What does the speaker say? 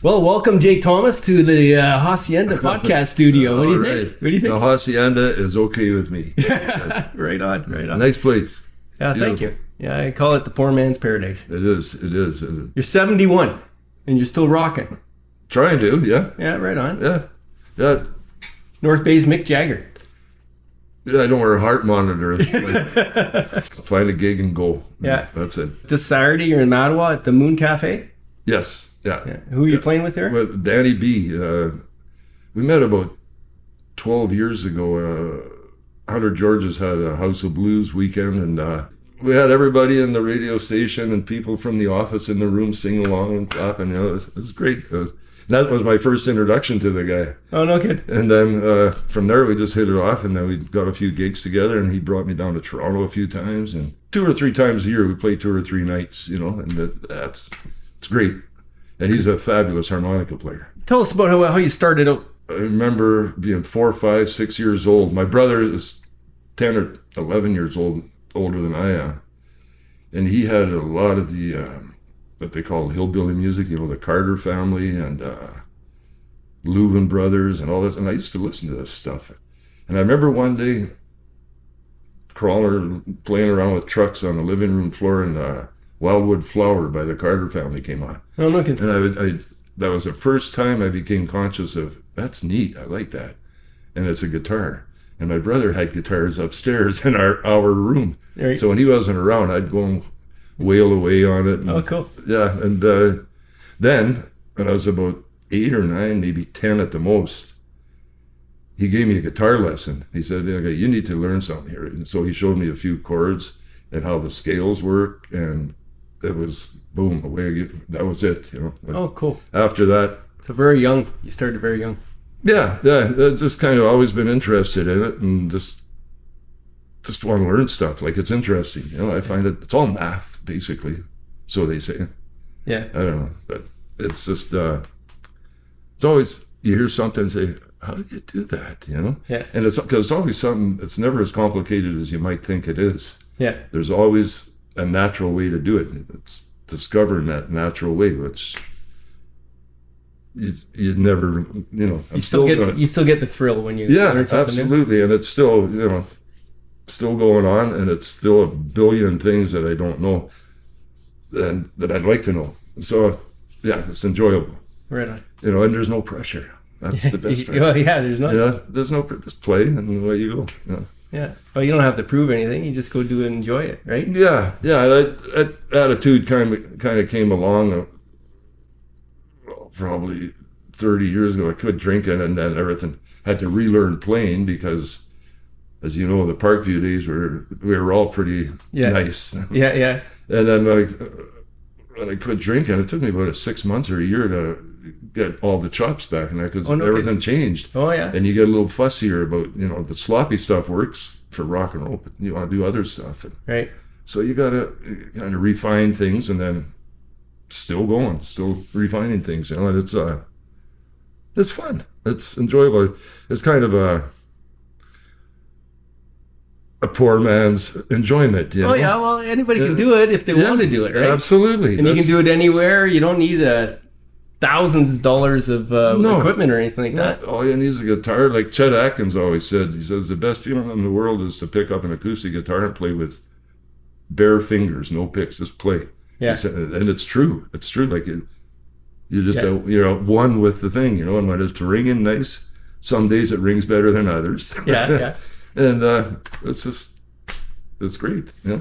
Well, welcome, Jake Thomas, to the Hacienda podcast studio. What do you think? What do you think? The Hacienda is okay with me. Right on, right on. Nice place. Yeah, thank you. Yeah, I call it the poor man's paradise. It is. You're 71, and you're still rocking. Trying to, yeah. Yeah, right on. Yeah. North Bay's Mick Jagger. I don't wear a heart monitor. Find a gig and go. Yeah. That's it. This Saturday, you're in Mattawa at the Moon Cafe? Yes. Yeah. Who are you playing with there? With Danny B. We met about 12 years ago. Hunter George's had a House of Blues weekend, and we had everybody in the radio station and people from the office in the room sing along and clapping. It was great. That was my first introduction to the guy. Oh, no kid. And then from there, we just hit it off, and then we got a few gigs together, and he brought me down to Toronto a few times, and 2 or 3 times a year we play 2 or 3 nights, and it's great. And he's a fabulous harmonica player. Tell us about how you started out. I remember being 4, 5, 6 years old. My brother is 10 or 11 years old, older than I am, and he had a lot of the what they call hillbilly music, the Carter family and Leuven brothers and all this. And I used to listen to this stuff. And I remember one day playing around with trucks on the living room floor, and Wildwood Flower by the Carter family came on. Oh, look at that. And that was the first time I became conscious of, that's neat, I like that. And it's a guitar. And my brother had guitars upstairs in our room. Right. So when he wasn't around, I'd go and wail away on it. Oh, cool. Yeah, and then when I was about 8 or 9, maybe 10 at the most, he gave me a guitar lesson. He said, okay, you need to learn something here. And so he showed me a few chords and how the scales work, and it was boom, away. That was it, Oh, cool. After that. So very young. You started very young. Yeah. I've just kind of always been interested in it, and just want to learn stuff. Like, it's interesting. I find it's all math, basically. So they say. Yeah. I don't know. But it's just, it's always, you hear something and say, how did you do that? Yeah. And because it's always something, it's never as complicated as you might think it is. Yeah. There's always a natural way to do it. It's discovering that natural way, which you'd never, you still get the thrill when you learn something absolutely new. And it's still, still going on, and it's still a billion things that I don't know and that I'd like to know. So yeah, it's enjoyable. Right on. And there's no pressure. That's the best part. Well, yeah, there's no. There's no, just play and away you go. Yeah. Well, you don't have to prove anything. You just go do it and enjoy it, right? Yeah. That attitude kind of came along probably 30 years ago. I quit drinking, and then everything had to relearn playing because, as you know, the Parkview days we were all pretty nice. Yeah. And then when I quit drinking, it took me about 6 months or a year to get all the chops back, and because everything changed. Oh yeah. And you get a little fussier about the sloppy stuff works for rock and roll, but you want to do other stuff. Right. So you got to kind of refine things, and then still refining things. And it's fun. It's enjoyable. It's kind of a poor man's enjoyment. Oh yeah. Well, anybody can do it if they want to do it, right? Absolutely. And you can do it anywhere. You don't need thousands of dollars of equipment or anything like that. All you need is a guitar. Like Chet Atkins always said, he says the best feeling in the world is to pick up an acoustic guitar and play with bare fingers, no picks, just play. Yeah. Said, and it's true. It's true. Like you're one with the thing, and when it's ringing nice, some days it rings better than others. Yeah. And it's great. Yeah.